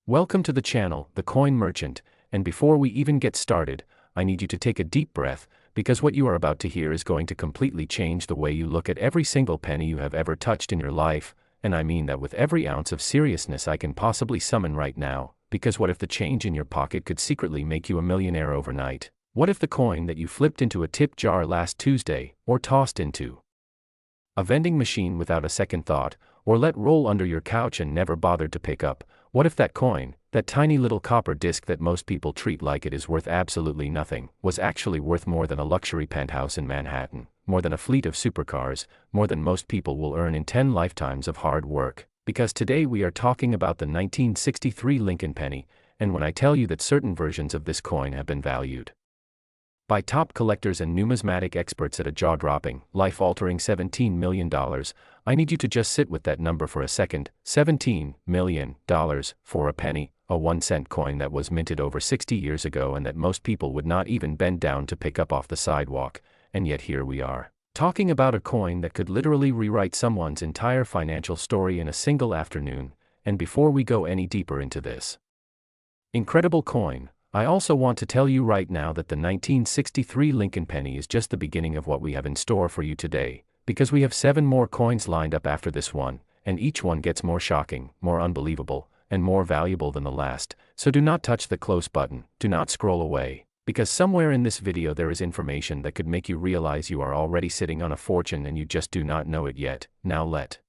Welcome to the channel, The Coin Merchant, and before we even get started, I need you to take a deep breath, because what you are about to hear is going to completely change the way you look at every single penny you have ever touched in your life, and I mean that with every ounce of seriousness I can possibly summon right now, because what if the change in your pocket could secretly make you a millionaire overnight? What if the coin that you flipped into a tip jar last Tuesday, or tossed into a vending machine without a second thought, or let roll under your couch and never bothered to pick up, what if that coin, that tiny little copper disc that most people treat like it is worth absolutely nothing, was actually worth more than a luxury penthouse in Manhattan, more than a fleet of supercars, more than most people will earn in 10 lifetimes of hard work? Because today we are talking about the 1963 Lincoln Penny, and when I tell you that certain versions of this coin have been valued by top collectors and numismatic experts at a jaw-dropping, life-altering $17 million, I need you to just sit with that number for a second. $17 million for a penny, a 1-cent coin that was minted over 60 years ago and that most people would not even bend down to pick up off the sidewalk, and yet here we are, talking about a coin that could literally rewrite someone's entire financial story in a single afternoon. And before we go any deeper into this incredible coin, I also want to tell you right now that the 1963 Lincoln Penny is just the beginning of what we have in store for you today, because we have 7 more coins lined up after this one, and each one gets more shocking, more unbelievable, and more valuable than the last. So do not touch the close button, do not scroll away, because somewhere in this video there is information that could make you realize you are already sitting on a fortune and you just do not know it yet. Now let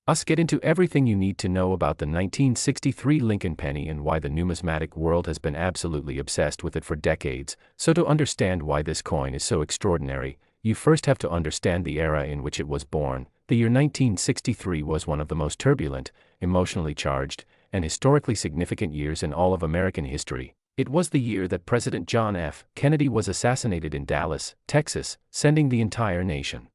us get into everything you need to know about the 1963 Lincoln Penny and why the numismatic world has been absolutely obsessed with it for decades. So to understand why this coin is so extraordinary, you first have to understand the era in which it was born. The year 1963 was one of the most turbulent, emotionally charged, and historically significant years in all of American history. It was the year that President John F. Kennedy was assassinated in Dallas, Texas, sending the entire nation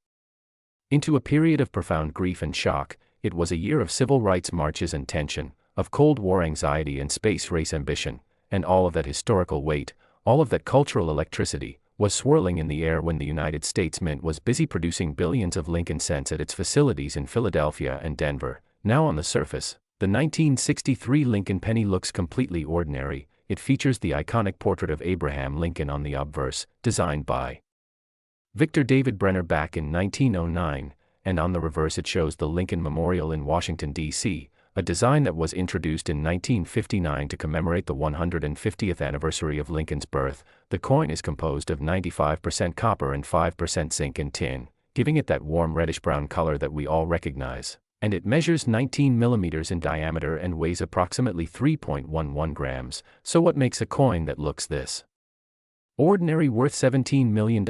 into a period of profound grief and shock. It was a year of civil rights marches and tension, of Cold War anxiety and space race ambition, and all of that historical weight, all of that cultural electricity, was swirling in the air when the United States Mint was busy producing billions of Lincoln cents at its facilities in Philadelphia and Denver. Now on the surface, the 1963 Lincoln Penny looks completely ordinary. It features the iconic portrait of Abraham Lincoln on the obverse, designed by Victor David Brenner back in 1909, and on the reverse it shows the Lincoln Memorial in Washington, D.C., a design that was introduced in 1959 to commemorate the 150th anniversary of Lincoln's birth. The coin is composed of 95% copper and 5% zinc and tin, giving it that warm reddish-brown color that we all recognize, and it measures 19 millimeters in diameter and weighs approximately 3.11 grams. So what makes a coin that looks this ordinary worth $17 million?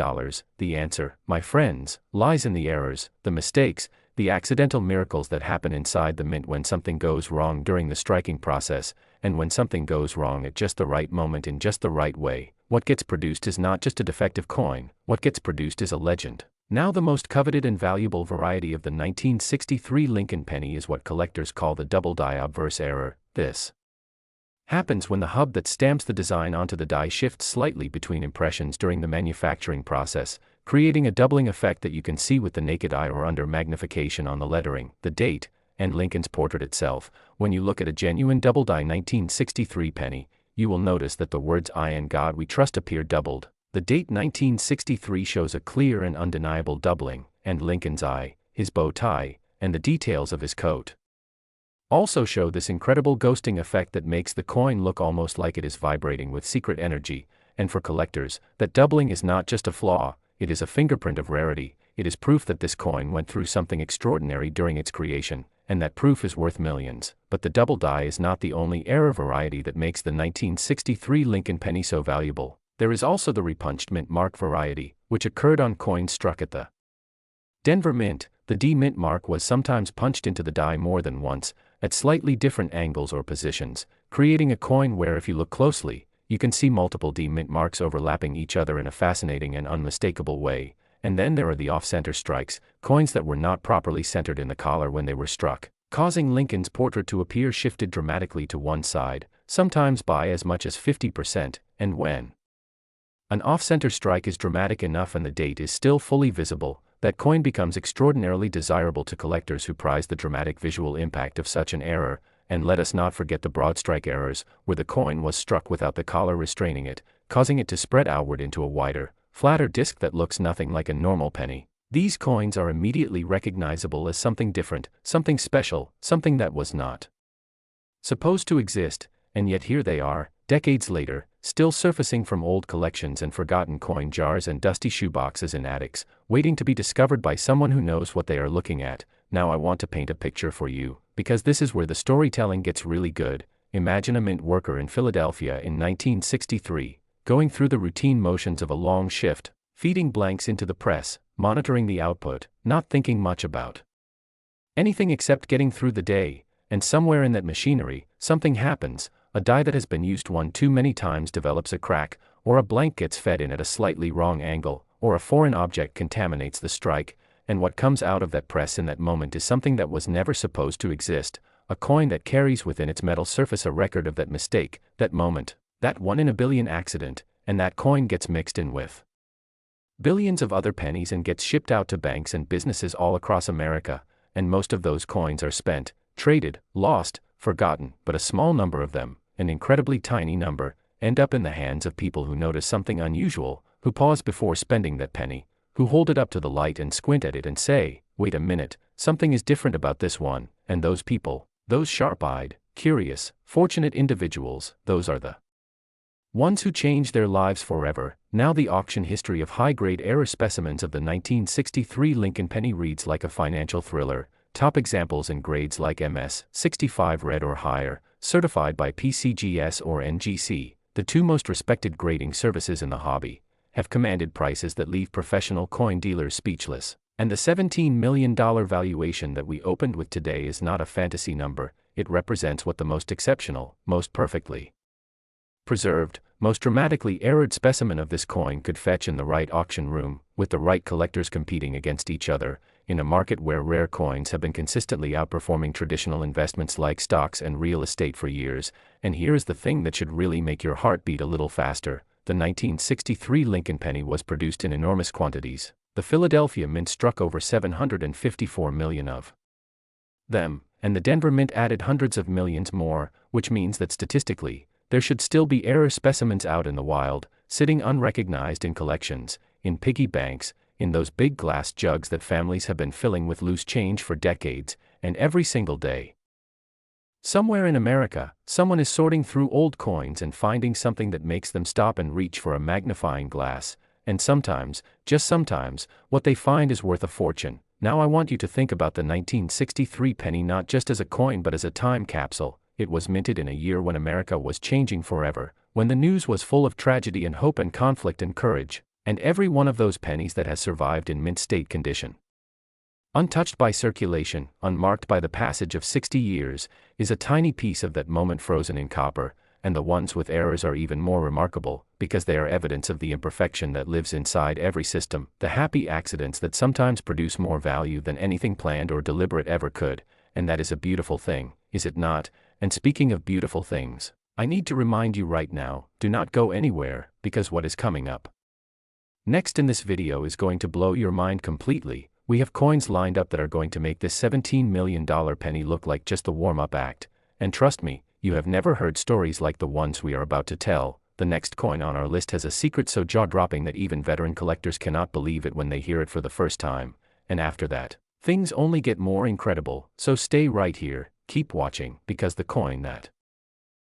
The answer, my friends, lies in the errors, the mistakes, the accidental miracles that happen inside the mint when something goes wrong during the striking process, and when something goes wrong at just the right moment in just the right way. What gets produced is not just a defective coin, what gets produced is a legend. Now the most coveted and valuable variety of the 1963 Lincoln Penny is what collectors call the double die obverse error. This happens when the hub that stamps the design onto the die shifts slightly between impressions during the manufacturing process, creating a doubling effect that you can see with the naked eye or under magnification on the lettering, the date, and Lincoln's portrait itself. When you look at a genuine double die 1963 penny, you will notice that the words "I and God We Trust" appear doubled. The date 1963 shows a clear and undeniable doubling, and Lincoln's eye, his bow tie, and the details of his coat also show this incredible ghosting effect that makes the coin look almost like it is vibrating with secret energy. And for collectors, that doubling is not just a flaw, it is a fingerprint of rarity. It is proof that this coin went through something extraordinary during its creation, and that proof is worth millions. But the double die is not the only error variety that makes the 1963 Lincoln Penny so valuable. There is also the repunched mint mark variety, which occurred on coins struck at the Denver Mint. The D mint mark was sometimes punched into the die more than once, at slightly different angles or positions, creating a coin where if you look closely, you can see multiple D mint marks overlapping each other in a fascinating and unmistakable way. And then there are the off-center strikes, coins that were not properly centered in the collar when they were struck, causing Lincoln's portrait to appear shifted dramatically to one side, sometimes by as much as 50%, and when an off-center strike is dramatic enough and the date is still fully visible, that coin becomes extraordinarily desirable to collectors who prize the dramatic visual impact of such an error. and let us not forget the broad strike errors, where the coin was struck without the collar restraining it, causing it to spread outward into a wider, flatter disc that looks nothing like a normal penny. These coins are immediately recognizable as something different, something special, something that was not supposed to exist, and yet here they are, decades later, still surfacing from old collections and forgotten coin jars and dusty shoeboxes in attics, waiting to be discovered by someone who knows what they are looking at. Now I want to paint a picture for you, because this is where the storytelling gets really good. Imagine a mint worker in Philadelphia in 1963, going through the routine motions of a long shift, feeding blanks into the press, monitoring the output, not thinking much about anything except getting through the day, and somewhere in that machinery, something happens. A die that has been used one too many times develops a crack, or a blank gets fed in at a slightly wrong angle, or a foreign object contaminates the strike, and what comes out of that press in that moment is something that was never supposed to exist, a coin that carries within its metal surface a record of that mistake, that moment, that 1 in a billion accident, and that coin gets mixed in with billions of other pennies and gets shipped out to banks and businesses all across America, and most of those coins are spent, traded, lost, forgotten, but a small number of them, an incredibly tiny number, end up in the hands of people who notice something unusual, who pause before spending that penny, who hold it up to the light and squint at it and say, wait a minute, something is different about this one, and those people, those sharp-eyed, curious, fortunate individuals, those are the ones who change their lives forever. Now the auction history of high-grade error specimens of the 1963 Lincoln penny reads like a financial thriller. Top examples in grades like MS, 65 red or higher, certified by PCGS or NGC, the two most respected grading services in the hobby, have commanded prices that leave professional coin dealers speechless. And the $17 million valuation that we opened with today is not a fantasy number, it represents what the most exceptional, most perfectly preserved, most dramatically errored specimen of this coin could fetch in the right auction room, with the right collectors competing against each other, in a market where rare coins have been consistently outperforming traditional investments like stocks and real estate for years. And here is the thing that should really make your heart beat a little faster. The 1963 Lincoln penny was produced in enormous quantities. The Philadelphia Mint struck over 754 million of them, and the Denver Mint added hundreds of millions more, which means that statistically, there should still be error specimens out in the wild, sitting unrecognized in collections, in piggy banks, in those big glass jugs that families have been filling with loose change for decades, and every single day. Somewhere in America, someone is sorting through old coins and finding something that makes them stop and reach for a magnifying glass, and sometimes, just sometimes, what they find is worth a fortune. Now I want you to think about the 1963 penny not just as a coin but as a time capsule. It was minted in a year when America was changing forever, when the news was full of tragedy and hope and conflict and courage, and every one of those pennies that has survived in mint state condition, untouched by circulation, unmarked by the passage of 60 years, is a tiny piece of that moment frozen in copper, and the ones with errors are even more remarkable, because they are evidence of the imperfection that lives inside every system, the happy accidents that sometimes produce more value than anything planned or deliberate ever could, and that is a beautiful thing, is it not? And speaking of beautiful things, I need to remind you right now, do not go anywhere, because what is coming up next in this video is going to blow your mind completely. We have coins lined up that are going to make this $17 million penny look like just the warm-up act, and trust me, you have never heard stories like the ones we are about to tell. The next coin on our list has a secret so jaw-dropping that even veteran collectors cannot believe it when they hear it for the first time, and after that, things only get more incredible, so stay right here, keep watching, because the coin that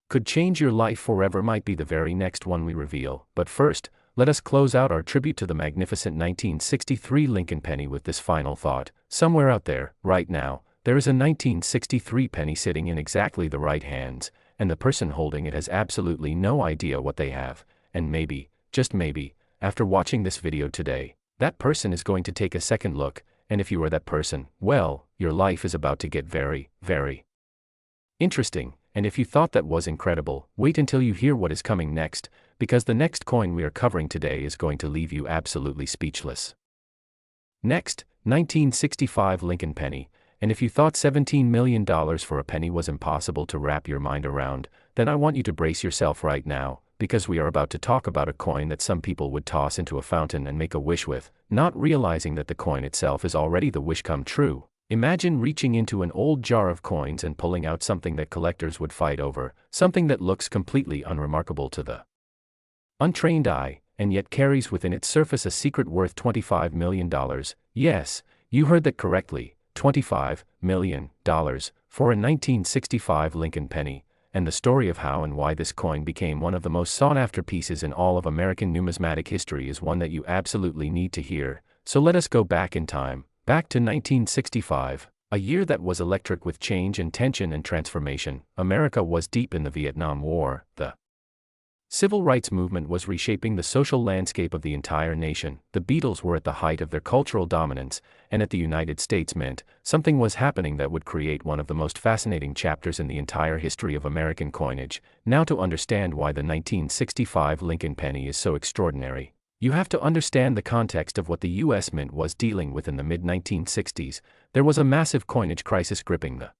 could change your life forever might be the very next one we reveal. But first, let us close out our tribute to the magnificent 1963 Lincoln penny with this final thought. Somewhere out there, right now, there is a 1963 penny sitting in exactly the right hands, and the person holding it has absolutely no idea what they have, and maybe, just maybe, after watching this video today, that person is going to take a second look, and if you are that person, well, your life is about to get very, very interesting. And if you thought that was incredible, wait until you hear what is coming next, because the next coin we are covering today is going to leave you absolutely speechless. Next, 1965 Lincoln penny, and if you thought $17 million for a penny was impossible to wrap your mind around, then I want you to brace yourself right now, because we are about to talk about a coin that some people would toss into a fountain and make a wish with, not realizing that the coin itself is already the wish come true. Imagine reaching into an old jar of coins and pulling out something that collectors would fight over, something that looks completely unremarkable to the untrained eye, and yet carries within its surface a secret worth $25 million. Yes, you heard that correctly, $25 million, for a 1965 Lincoln penny, and the story of how and why this coin became one of the most sought-after pieces in all of American numismatic history is one that you absolutely need to hear. So let us go back in time, back to 1965, a year that was electric with change and tension and transformation. America was deep in the Vietnam War. The Civil rights movement was reshaping the social landscape of the entire nation. The Beatles were at the height of their cultural dominance, and at the United States meant something was happening that would create one of the most fascinating chapters in the entire history of American coinage. Now, to understand why the 1965 Lincoln penny is so extraordinary, you have to understand the context of what the U.S. Mint was dealing with in the mid-1960s. There was a massive coinage crisis gripping the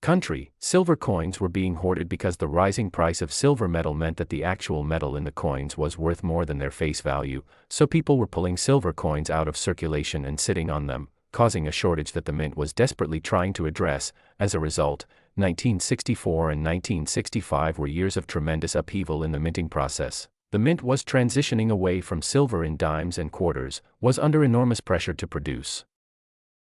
country. Silver coins were being hoarded because the rising price of silver metal meant that the actual metal in the coins was worth more than their face value, so people were pulling silver coins out of circulation and sitting on them, causing a shortage that the mint was desperately trying to address. As a result, 1964 and 1965 were years of tremendous upheaval in the minting process. The mint was transitioning away from silver in dimes and quarters, was under enormous pressure to produce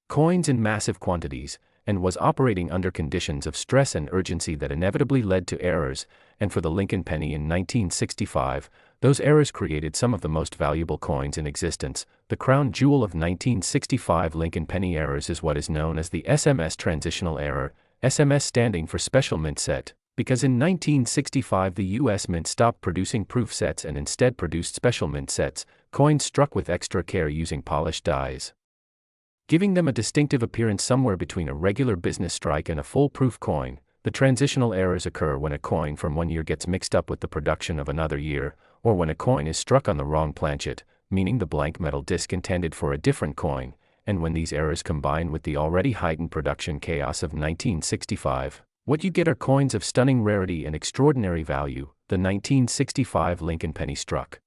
coins in massive quantities, and was operating under conditions of stress and urgency that inevitably led to errors. And for the Lincoln penny in 1965, those errors created some of the most valuable coins in existence. The crown jewel of 1965 Lincoln penny errors is what is known as the SMS transitional error, SMS standing for Special Mint Set, because in 1965 the U.S. Mint stopped producing proof sets and instead produced special mint sets, coins struck with extra care using polished dies, giving them a distinctive appearance somewhere between a regular business strike and a foolproof coin. The transitional errors occur when a coin from one year gets mixed up with the production of another year, or when a coin is struck on the wrong planchet, meaning the blank metal disc intended for a different coin, and when these errors combine with the already heightened production chaos of 1965, what you get are coins of stunning rarity and extraordinary value. The 1965 Lincoln penny struck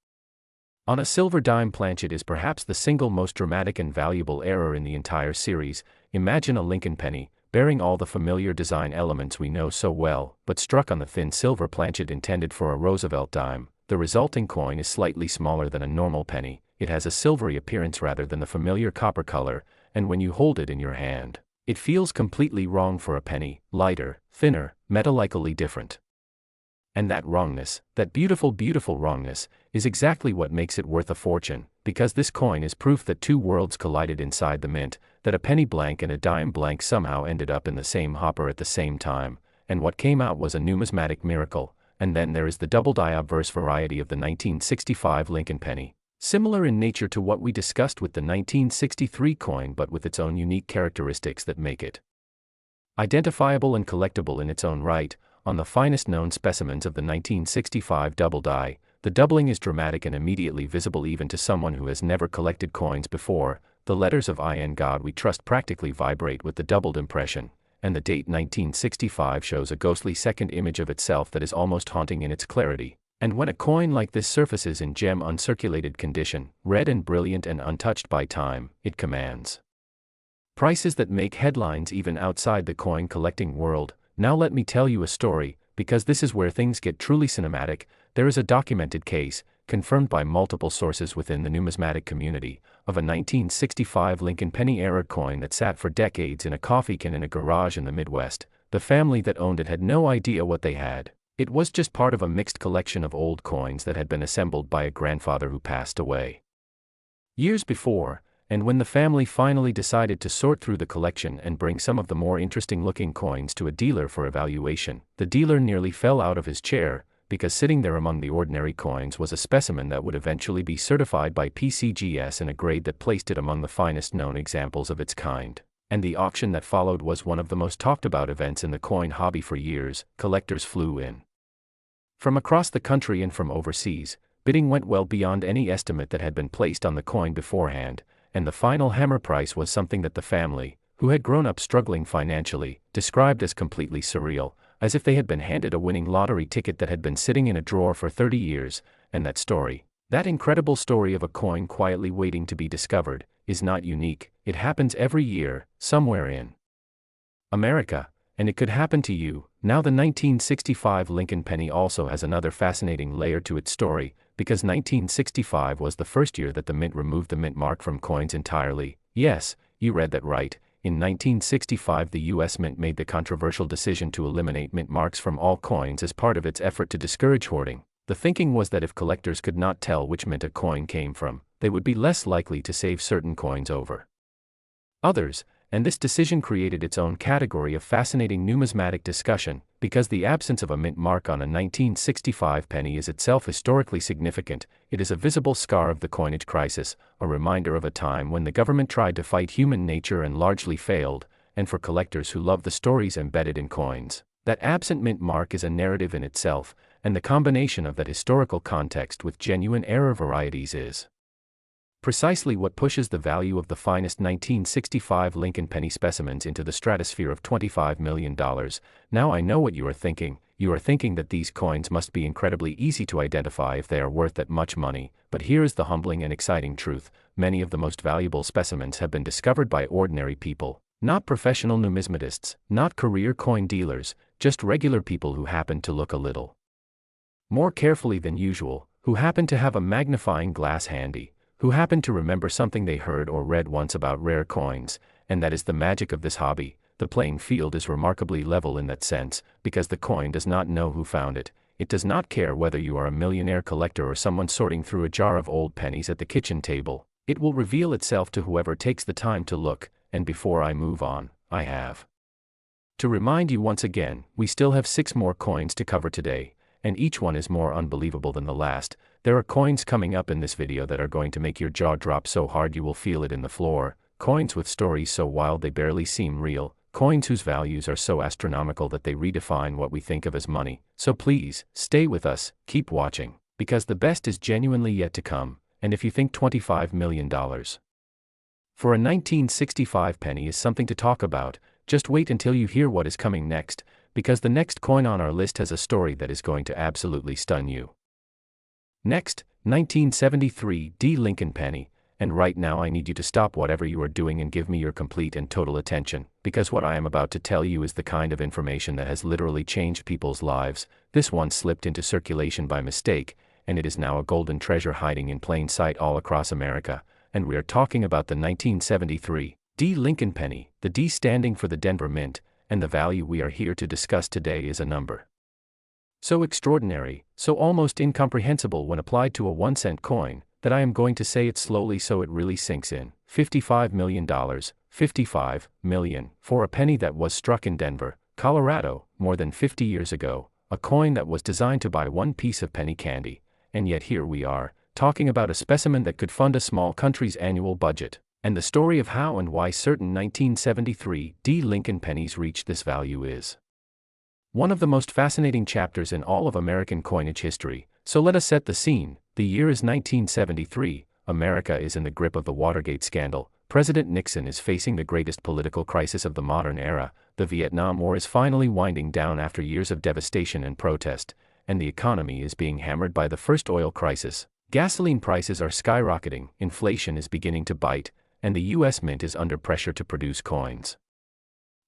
on a silver dime planchet is perhaps the single most dramatic and valuable error in the entire series. Imagine a Lincoln penny, bearing all the familiar design elements we know so well, but struck on the thin silver planchet intended for a Roosevelt dime. The resulting coin is slightly smaller than a normal penny, it has a silvery appearance rather than the familiar copper color, and when you hold it in your hand, it feels completely wrong for a penny, lighter, thinner, metallically different. And that wrongness, that beautiful, beautiful wrongness, is exactly what makes it worth a fortune, because this coin is proof that two worlds collided inside the mint, that a penny blank and a dime blank somehow ended up in the same hopper at the same time, and what came out was a numismatic miracle. And then there is the double-die obverse variety of the 1965 Lincoln penny, similar in nature to what we discussed with the 1963 coin but with its own unique characteristics that make it identifiable and collectible in its own right. On the finest known specimens of the 1965 double die, the doubling is dramatic and immediately visible even to someone who has never collected coins before. The letters of "In God We Trust" practically vibrate with the doubled impression, and the date 1965 shows a ghostly second image of itself that is almost haunting in its clarity. And when a coin like this surfaces in gem uncirculated condition, red and brilliant and untouched by time, it commands prices that make headlines even outside the coin collecting world. Now let me tell you a story, because this is where things get truly cinematic. There is a documented case, confirmed by multiple sources within the numismatic community, of a 1965 Lincoln penny era coin that sat for decades in a coffee can in a garage in the Midwest. The family that owned it had no idea what they had. It was just part of a mixed collection of old coins that had been assembled by a grandfather who passed away years before. And when the family finally decided to sort through the collection and bring some of the more interesting-looking coins to a dealer for evaluation, the dealer nearly fell out of his chair, because sitting there among the ordinary coins was a specimen that would eventually be certified by PCGS in a grade that placed it among the finest known examples of its kind. And the auction that followed was one of the most talked-about events in the coin hobby for years. Collectors flew in from across the country and from overseas. Bidding went well beyond any estimate that had been placed on the coin beforehand, and the final hammer price was something that the family, who had grown up struggling financially, described as completely surreal, as if they had been handed a winning lottery ticket that had been sitting in a drawer for 30 years, and that story, that incredible story of a coin quietly waiting to be discovered, is not unique. It happens every year, somewhere in America, and it could happen to you. Now, the 1965 Lincoln penny also has another fascinating layer to its story, because 1965 was the first year that the mint removed the mint mark from coins entirely. Yes, you read that right. In 1965, the U.S. Mint made the controversial decision to eliminate mint marks from all coins as part of its effort to discourage hoarding. The thinking was that if collectors could not tell which mint a coin came from, they would be less likely to save certain coins over others, and this decision created its own category of fascinating numismatic discussion, because the absence of a mint mark on a 1965 penny is itself historically significant. It is a visible scar of the coinage crisis, a reminder of a time when the government tried to fight human nature and largely failed, and for collectors who love the stories embedded in coins, that absent mint mark is a narrative in itself, and the combination of that historical context with genuine error varieties is precisely what pushes the value of the finest 1965 Lincoln penny specimens into the stratosphere of $25 million. Now I know what you are thinking. You are thinking that these coins must be incredibly easy to identify if they are worth that much money, but here is the humbling and exciting truth. Many of the most valuable specimens have been discovered by ordinary people, not professional numismatists, not career coin dealers, just regular people who happen to look a little more carefully than usual, who happen to have a magnifying glass handy, who happen to remember something they heard or read once about rare coins, and that is the magic of this hobby. The playing field is remarkably level in that sense, because the coin does not know who found it. It does not care whether you are a millionaire collector or someone sorting through a jar of old pennies at the kitchen table. It will reveal itself to whoever takes the time to look. And before I move on, I have to remind you once again, we still have 6 more coins to cover today, and each one is more unbelievable than the last. There are coins coming up in this video that are going to make your jaw drop so hard you will feel it in the floor, coins with stories so wild they barely seem real, coins whose values are so astronomical that they redefine what we think of as money. So please, stay with us, keep watching, because the best is genuinely yet to come. And if you think $25 million for a 1965 penny is something to talk about, just wait until you hear what is coming next, because the next coin on our list has a story that is going to absolutely stun you. Next, 1973 D Lincoln penny, and right now I need you to stop whatever you are doing and give me your complete and total attention, because what I am about to tell you is the kind of information that has literally changed people's lives. This one slipped into circulation by mistake, and it is now a golden treasure hiding in plain sight all across America, and we are talking about the 1973 D Lincoln penny, the D standing for the Denver Mint, and the value we are here to discuss today is a number so extraordinary, so almost incomprehensible when applied to a 1-cent coin, that I am going to say it slowly so it really sinks in. $55 million, $55 million, for a penny that was struck in Denver, Colorado, more than 50 years ago, a coin that was designed to buy 1 piece of penny candy, and yet here we are, talking about a specimen that could fund a small country's annual budget, and the story of how and why certain 1973 D Lincoln pennies reached this value is one of the most fascinating chapters in all of American coinage history. So let us set the scene. The year is 1973, America is in the grip of the Watergate scandal, President Nixon is facing the greatest political crisis of the modern era, the Vietnam War is finally winding down after years of devastation and protest, and the economy is being hammered by the first oil crisis. Gasoline prices are skyrocketing, inflation is beginning to bite, and the U.S. Mint is under pressure to produce coins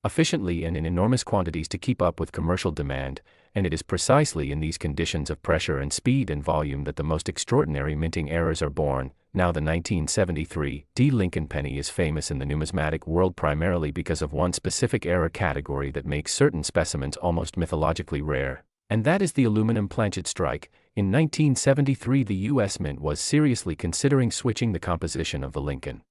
efficiently and in enormous quantities to keep up with commercial demand, and it is precisely in these conditions of pressure and speed and volume that the most extraordinary minting errors are born. Now the 1973 D Lincoln penny is famous in the numismatic world primarily because of one specific error category that makes certain specimens almost mythologically rare, and that is the aluminum planchet strike. In 1973 the U.S. Mint was seriously considering switching the composition of the Lincoln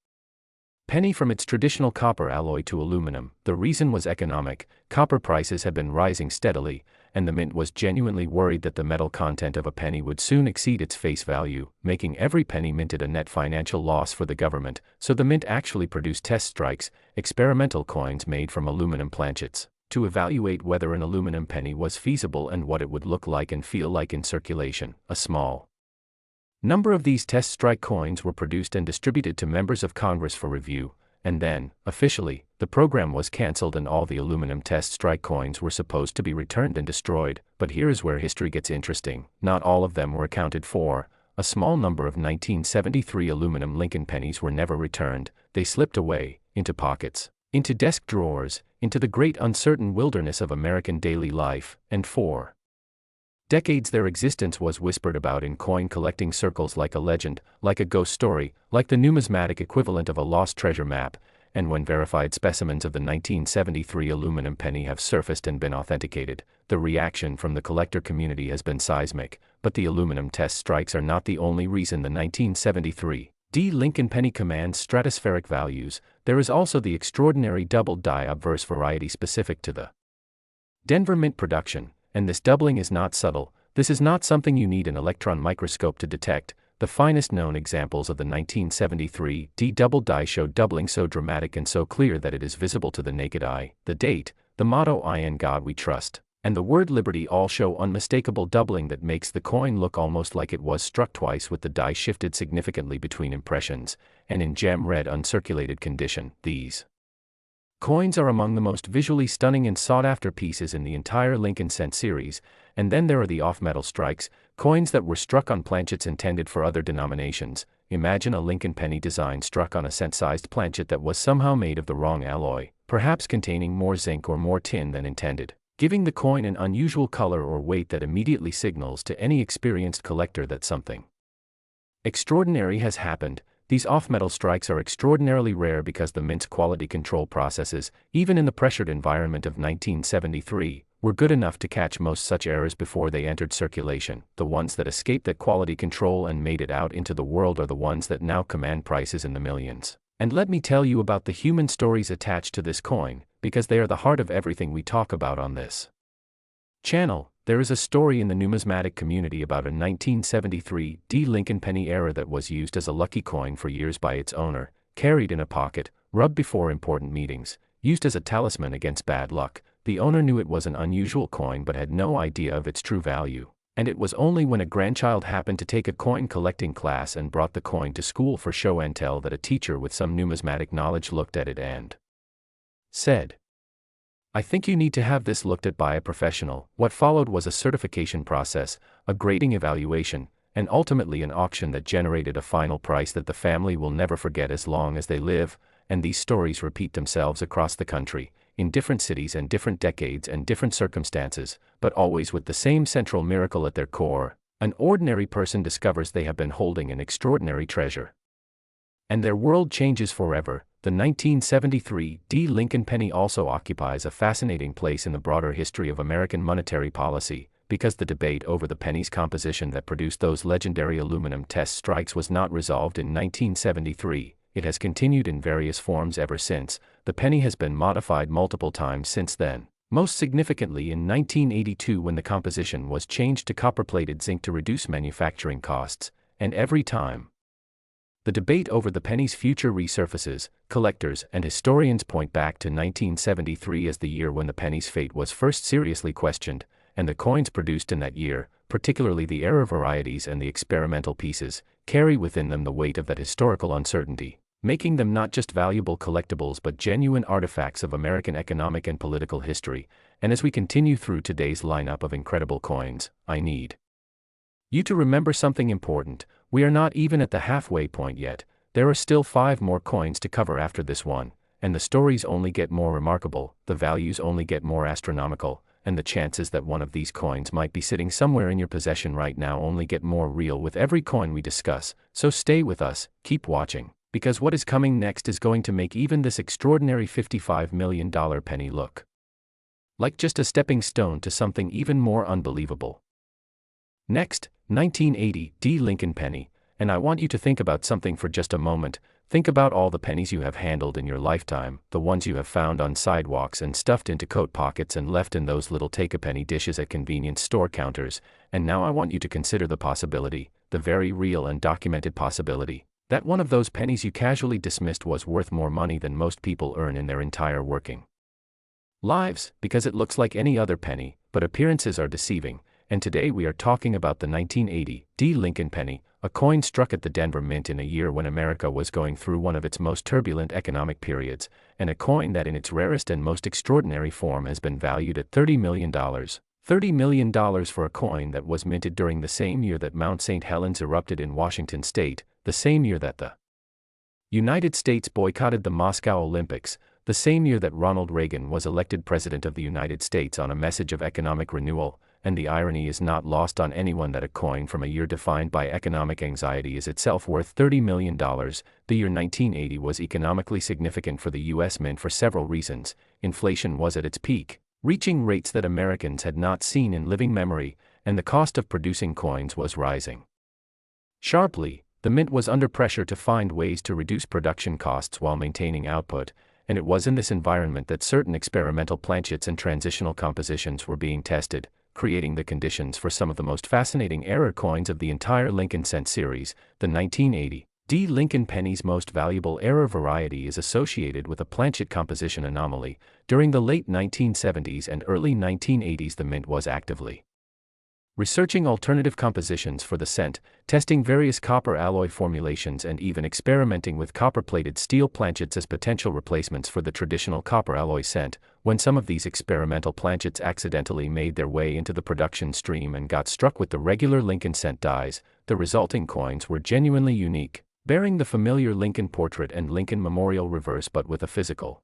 penny from its traditional copper alloy to aluminum. The reason was economic. Copper prices had been rising steadily, and the mint was genuinely worried that the metal content of a penny would soon exceed its face value, making every penny minted a net financial loss for the government. So the mint actually produced test strikes, experimental coins made from aluminum planchets, to evaluate whether an aluminum penny was feasible and what it would look like and feel like in circulation. A small number of these test strike coins were produced and distributed to members of Congress for review, and then, officially, the program was canceled and all the aluminum test strike coins were supposed to be returned and destroyed. But here is where history gets interesting. Not all of them were accounted for. A small number of 1973 aluminum Lincoln pennies were never returned. They slipped away, into pockets, into desk drawers, into the great uncertain wilderness of American daily life, and for decades their existence was whispered about in coin-collecting circles like a legend, like a ghost story, like the numismatic equivalent of a lost treasure map. And when verified specimens of the 1973 aluminum penny have surfaced and been authenticated, the reaction from the collector community has been seismic. But the aluminum test strikes are not the only reason the 1973 Lincoln penny commands stratospheric values. There is also the extraordinary doubled die obverse variety specific to the Denver Mint production, and this doubling is not subtle. This is not something you need an electron microscope to detect. The finest known examples of the 1973 doubled die show doubling so dramatic and so clear that it is visible to the naked eye. The date, the motto "I in God we trust," and the word liberty all show unmistakable doubling that makes the coin look almost like it was struck twice with the die shifted significantly between impressions, and in gem-red uncirculated condition. These coins are among the most visually stunning and sought-after pieces in the entire Lincoln cent series. And then there are the off-metal strikes, coins that were struck on planchets intended for other denominations. Imagine a Lincoln penny design struck on a cent-sized planchet that was somehow made of the wrong alloy, perhaps containing more zinc or more tin than intended, giving the coin an unusual color or weight that immediately signals to any experienced collector that something extraordinary has happened. These off-metal strikes are extraordinarily rare because the mint's quality control processes, even in the pressured environment of 1973, were good enough to catch most such errors before they entered circulation. The ones that escaped that quality control and made it out into the world are the ones that now command prices in the millions. And let me tell you about the human stories attached to this coin, because they are the heart of everything we talk about on this channel. There is a story in the numismatic community about a 1973 Lincoln penny era that was used as a lucky coin for years by its owner, carried in a pocket, rubbed before important meetings, used as a talisman against bad luck. The owner knew it was an unusual coin but had no idea of its true value, and it was only when a grandchild happened to take a coin collecting class and brought the coin to school for show and tell that a teacher with some numismatic knowledge looked at it and said, "I think you need to have this looked at by a professional." What followed was a certification process, a grading evaluation, and ultimately an auction that generated a final price that the family will never forget as long as they live. And these stories repeat themselves across the country, in different cities and different decades and different circumstances, but always with the same central miracle at their core. An ordinary person discovers they have been holding an extraordinary treasure, and their world changes forever. The 1973 Lincoln penny also occupies a fascinating place in the broader history of American monetary policy, because the debate over the penny's composition that produced those legendary aluminum test strikes was not resolved in 1973. It has continued in various forms ever since. The penny has been modified multiple times since then, most significantly in 1982 when the composition was changed to copper-plated zinc to reduce manufacturing costs, and every time the debate over the penny's future resurfaces. Collectors and historians point back to 1973 as the year when the penny's fate was first seriously questioned, and the coins produced in that year, particularly the error varieties and the experimental pieces, carry within them the weight of that historical uncertainty, making them not just valuable collectibles but genuine artifacts of American economic and political history. And as we continue through today's lineup of incredible coins, I need you to remember something important. We are not even at the halfway point yet. There are still 5 more coins to cover after this one, and the stories only get more remarkable, the values only get more astronomical, and the chances that one of these coins might be sitting somewhere in your possession right now only get more real with every coin we discuss. So stay with us, keep watching, because what is coming next is going to make even this extraordinary $55 million penny look like just a stepping stone to something even more unbelievable. Next, 1980 Lincoln penny, and I want you to think about something for just a moment. Think about all the pennies you have handled in your lifetime, the ones you have found on sidewalks and stuffed into coat pockets and left in those little take-a-penny dishes at convenience store counters. And now I want you to consider the possibility, the very real and documented possibility, that one of those pennies you casually dismissed was worth more money than most people earn in their entire working lives, because it looks like any other penny, but appearances are deceiving. And today we are talking about the 1980 Lincoln penny, a coin struck at the Denver Mint in a year when America was going through one of its most turbulent economic periods, and a coin that in its rarest and most extraordinary form has been valued at $30 million. $30 million for a coin that was minted during the same year that Mount St. Helens erupted in Washington state, the same year that the United States boycotted the Moscow Olympics, the same year that Ronald Reagan was elected President of the United States on a message of economic renewal, and the irony is not lost on anyone that a coin from a year defined by economic anxiety is itself worth $30 million. The year 1980 was economically significant for the U.S. Mint for several reasons. Inflation was at its peak, reaching rates that Americans had not seen in living memory, and the cost of producing coins was rising sharply. The mint was under pressure to find ways to reduce production costs while maintaining output, and it was in this environment that certain experimental planchets and transitional compositions were being tested, creating the conditions for some of the most fascinating error coins of the entire Lincoln cent series. The 1980 Lincoln Pennies' most valuable error variety is associated with a planchet composition anomaly. During the late 1970s and early 1980s, the mint was actively researching alternative compositions for the cent, testing various copper alloy formulations, and even experimenting with copper-plated steel planchets as potential replacements for the traditional copper alloy cent. When some of these experimental planchets accidentally made their way into the production stream and got struck with the regular Lincoln cent dies, the resulting coins were genuinely unique, bearing the familiar Lincoln portrait and Lincoln memorial reverse but with a physical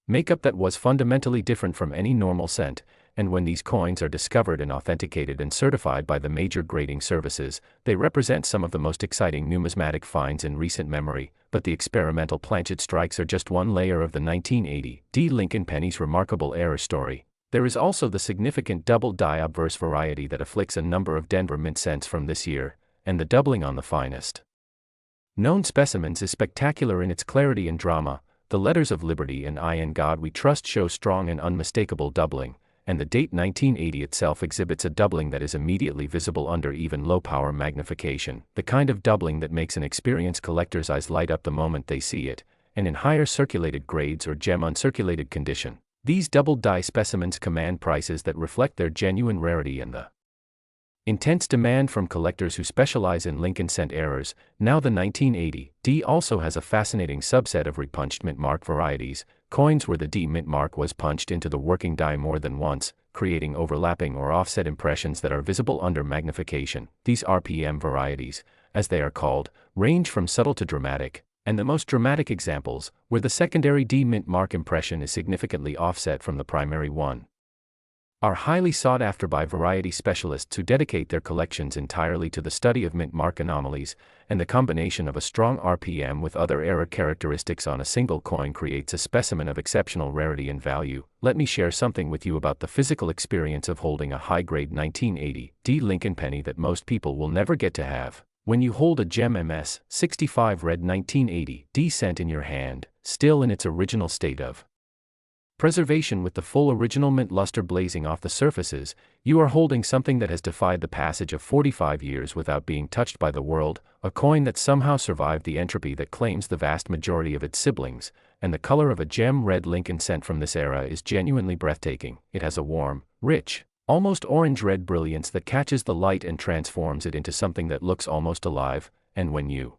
makeup that was fundamentally different from any normal cent. And when these coins are discovered and authenticated and certified by the major grading services, they represent some of the most exciting numismatic finds in recent memory. But the experimental planchet strikes are just one layer of the 1980 Lincoln Pennies' remarkable error story. There is also the significant double die obverse variety that afflicts a number of Denver mint cents from this year, and the doubling on the finest known specimens is spectacular in its clarity and drama. The letters of Liberty and I in God We Trust show strong and unmistakable doubling, and the date 1980 itself exhibits a doubling that is immediately visible under even low-power magnification, the kind of doubling that makes an experienced collector's eyes light up the moment they see it, and in higher circulated grades or gem uncirculated condition, these doubled die specimens command prices that reflect their genuine rarity and the intense demand from collectors who specialize in Lincoln cent errors. Now the 1980 D also has a fascinating subset of repunched mint mark varieties, coins where the D mint mark was punched into the working die more than once, creating overlapping or offset impressions that are visible under magnification. These RPM varieties, as they are called, range from subtle to dramatic, and the most dramatic examples, where the secondary D mint mark impression is significantly offset from the primary one, are highly sought after by variety specialists who dedicate their collections entirely to the study of mint mark anomalies, and the combination of a strong RPM with other error characteristics on a single coin creates a specimen of exceptional rarity and value. Let me share something with you about the physical experience of holding a high-grade 1980 D Lincoln penny that most people will never get to have. When you hold a gem MS 65 red 1980 D cent in your hand, still in its original state of preservation with the full original mint luster blazing off the surfaces, you are holding something that has defied the passage of 45 years without being touched by the world, a coin that somehow survived the entropy that claims the vast majority of its siblings, and the color of a gem red Lincoln cent from this era is genuinely breathtaking. It has a warm, rich, almost orange-red brilliance that catches the light and transforms it into something that looks almost alive, and when you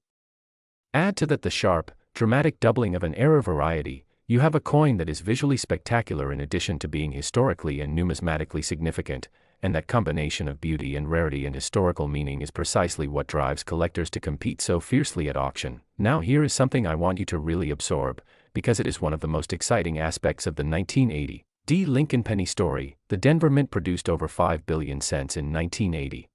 add to that the sharp, dramatic doubling of an error variety, you have a coin that is visually spectacular in addition to being historically and numismatically significant, and that combination of beauty and rarity and historical meaning is precisely what drives collectors to compete so fiercely at auction. Now here is something I want you to really absorb, because it is one of the most exciting aspects of the 1980 D Lincoln penny story. The Denver Mint produced over 5 billion cents in 1980.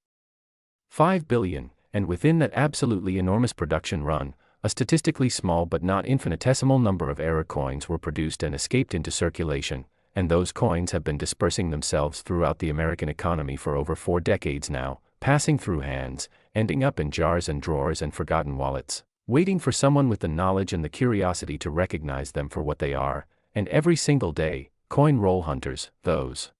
5 billion, and within that absolutely enormous production run, a statistically small but not infinitesimal number of error coins were produced and escaped into circulation, and those coins have been dispersing themselves throughout the American economy for over 4 decades now, passing through hands, ending up in jars and drawers and forgotten wallets, waiting for someone with the knowledge and the curiosity to recognize them for what they are. And every single day, coin roll hunters, those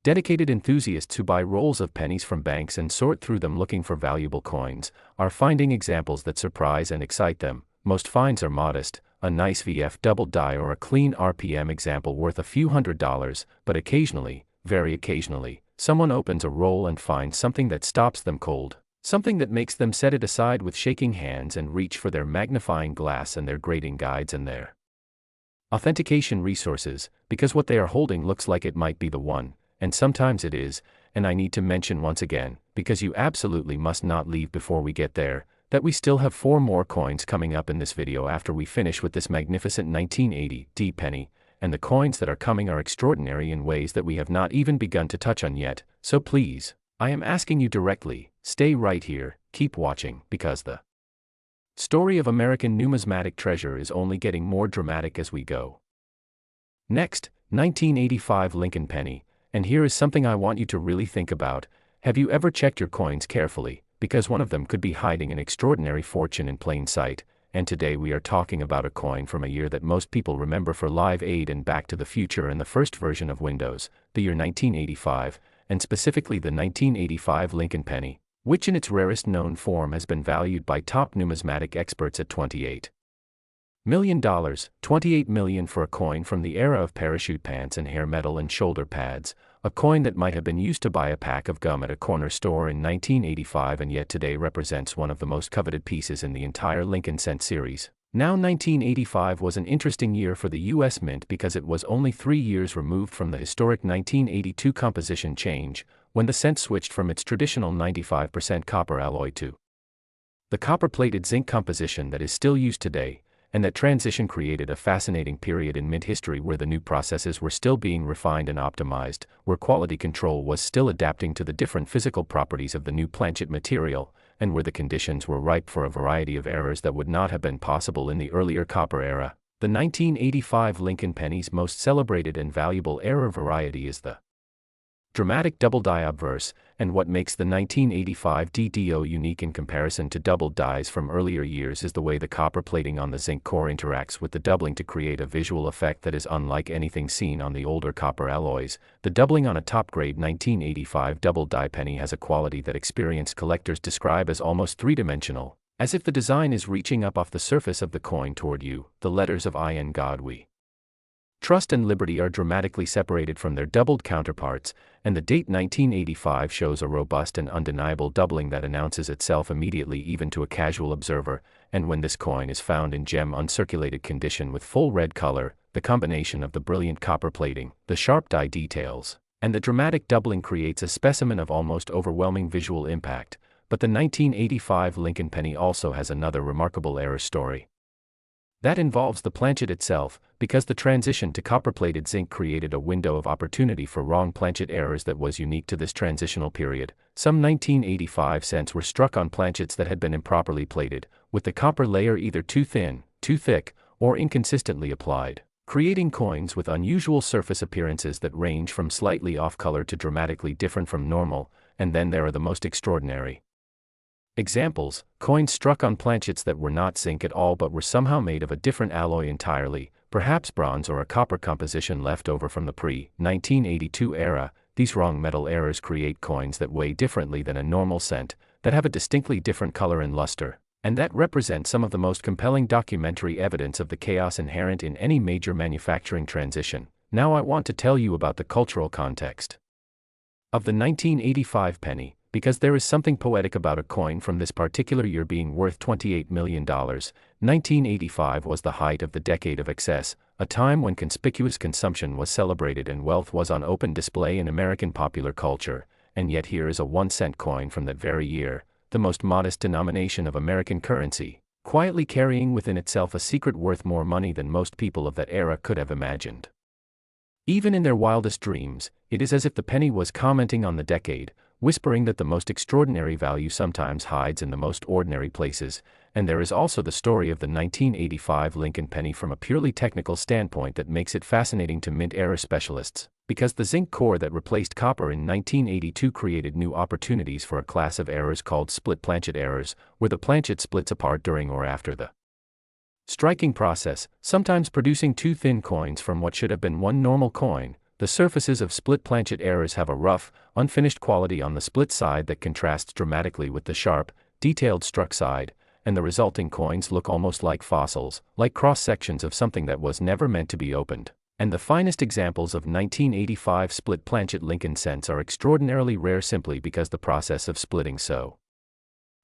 dedicated enthusiasts who buy rolls of pennies from banks and sort through them looking for valuable coins, are finding examples that surprise and excite them. Most finds are modest, a nice VF double die or a clean RPM example worth a few $100s, but occasionally, very occasionally, someone opens a roll and finds something that stops them cold, something that makes them set it aside with shaking hands and reach for their magnifying glass and their grading guides and their authentication resources, because what they are holding looks like it might be the one, and sometimes it is, and I need to mention once again, because you absolutely must not leave before we get there, that we still have 4 more coins coming up in this video after we finish with this magnificent 1980 D penny, and the coins that are coming are extraordinary in ways that we have not even begun to touch on yet, so please, I am asking you directly, stay right here, keep watching, because the story of American numismatic treasure is only getting more dramatic as we go. Next, 1985 Lincoln Penny, and here is something I want you to really think about. Have you ever checked your coins carefully, because one of them could be hiding an extraordinary fortune in plain sight, and today we are talking about a coin from a year that most people remember for Live Aid and Back to the Future and the first version of Windows, the year 1985, and specifically the 1985 Lincoln Penny, which in its rarest known form has been valued by top numismatic experts at $28 million, $28 million for a coin from the era of parachute pants and hair metal and shoulder pads, a coin that might have been used to buy a pack of gum at a corner store in 1985 and yet today represents one of the most coveted pieces in the entire Lincoln cent series. Now 1985 was an interesting year for the US Mint because it was only 3 years removed from the historic 1982 composition change, when the cent switched from its traditional 95% copper alloy to the copper-plated zinc composition that is still used today, and that transition created a fascinating period in mint history where the new processes were still being refined and optimized, where quality control was still adapting to the different physical properties of the new planchet material, and where the conditions were ripe for a variety of errors that would not have been possible in the earlier copper era. The 1985 Lincoln Penny's most celebrated and valuable error variety is the dramatic double die obverse, and what makes the 1985 DDO unique in comparison to doubled dies from earlier years is the way the copper plating on the zinc core interacts with the doubling to create a visual effect that is unlike anything seen on the older copper alloys. The doubling on a top-grade 1985 double die penny has a quality that experienced collectors describe as almost three-dimensional, as if the design is reaching up off the surface of the coin toward you. The letters of I and God We Trust and Liberty are dramatically separated from their doubled counterparts, and the date 1985 shows a robust and undeniable doubling that announces itself immediately even to a casual observer, and when this coin is found in gem uncirculated condition with full red color, the combination of the brilliant copper plating, the sharp die details, and the dramatic doubling creates a specimen of almost overwhelming visual impact. But the 1985 Lincoln Penny also has another remarkable error story. That involves the planchet itself, because the transition to copper-plated zinc created a window of opportunity for wrong planchet errors that was unique to this transitional period. Some 1985 cents were struck on planchets that had been improperly plated, with the copper layer either too thin, too thick, or inconsistently applied, creating coins with unusual surface appearances that range from slightly off-color to dramatically different from normal. And then there are the most extraordinary examples: coins struck on planchets that were not zinc at all but were somehow made of a different alloy entirely, perhaps bronze or a copper composition left over from the pre-1982 era. These wrong metal errors create coins that weigh differently than a normal cent, that have a distinctly different color and luster, and that represent some of the most compelling documentary evidence of the chaos inherent in any major manufacturing transition. Now I want to tell you about the cultural context of the 1985 penny, because there is something poetic about a coin from this particular year being worth $28 million. 1985 was the height of the decade of excess, a time when conspicuous consumption was celebrated and wealth was on open display in American popular culture, and yet here is a 1-cent coin from that very year, the most modest denomination of American currency, quietly carrying within itself a secret worth more money than most people of that era could have imagined. Even in their wildest dreams, it is as if the penny was commenting on the decade, whispering that the most extraordinary value sometimes hides in the most ordinary places. And there is also the story of the 1985 Lincoln Penny from a purely technical standpoint that makes it fascinating to mint-era specialists, because the zinc core that replaced copper in 1982 created new opportunities for a class of errors called split planchet errors, where the planchet splits apart during or after the striking process, sometimes producing two thin coins from what should have been one normal coin. The surfaces of split planchet errors have a rough, unfinished quality on the split side that contrasts dramatically with the sharp, detailed struck side, and the resulting coins look almost like fossils, like cross-sections of something that was never meant to be opened. And the finest examples of 1985 split planchet Lincoln cents are extraordinarily rare simply because the process of splitting so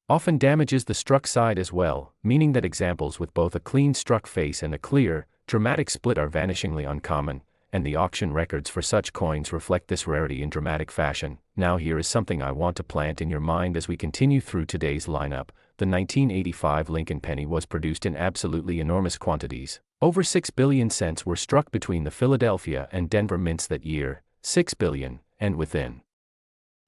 often damages the struck side as well, meaning that examples with both a clean struck face and a clear, dramatic split are vanishingly uncommon. and the auction records for such coins reflect this rarity in dramatic fashion. Now here is something I want to plant in your mind as we continue through today's lineup. The 1985 Lincoln penny was produced in absolutely enormous quantities. Over 6 billion cents were struck between the Philadelphia and Denver mints that year, 6 billion, and within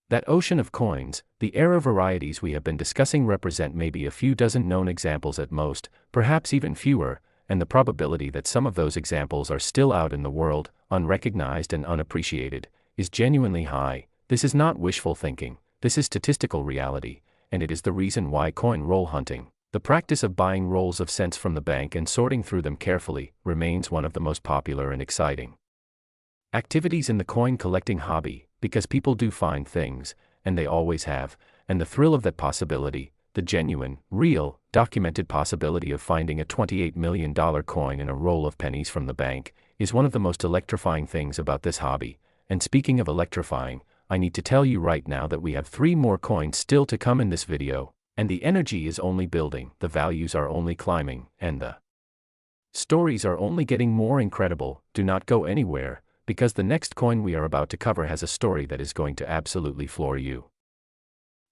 that ocean of coins, the era varieties we have been discussing represent maybe a few dozen known examples at most, perhaps even fewer, and the probability that some of those examples are still out in the world, unrecognized and unappreciated, is genuinely high. This is not wishful thinking, this is statistical reality, and it is the reason why coin roll hunting, the practice of buying rolls of cents from the bank and sorting through them carefully, remains one of the most popular and exciting activities in the coin collecting hobby, because people do find things, and they always have, and the thrill of that possibility, the genuine, real, documented possibility of finding a $28 million coin in a roll of pennies from the bank, is one of the most electrifying things about this hobby. And speaking of electrifying, I need to tell you right now that we have 3 more coins still to come in this video, and the energy is only building, the values are only climbing, and the stories are only getting more incredible. Do not go anywhere, because the next coin we are about to cover has a story that is going to absolutely floor you.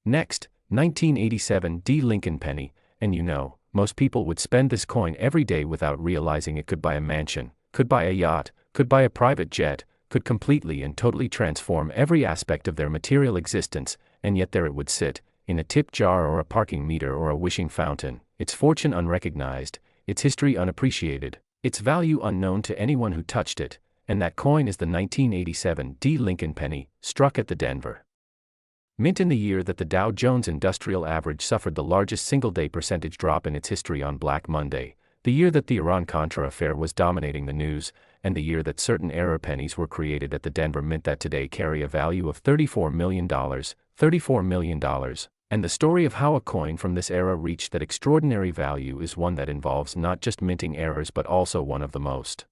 Next, 1987 Lincoln penny, and you know, most people would spend this coin every day without realizing it could buy a mansion, could buy a yacht, could buy a private jet, could completely and totally transform every aspect of their material existence, and yet there it would sit, in a tip jar or a parking meter or a wishing fountain, its fortune unrecognized, its history unappreciated, its value unknown to anyone who touched it. And that coin is the 1987 Lincoln penny, struck at the Denver Mint in the year that the Dow Jones Industrial Average suffered the largest single-day percentage drop in its history on Black Monday, the year that the Iran-Contra affair was dominating the news, and the year that certain error pennies were created at the Denver Mint that today carry a value of $34 million, $34 million, and the story of how a coin from this era reached that extraordinary value is one that involves not just minting errors but also one of the most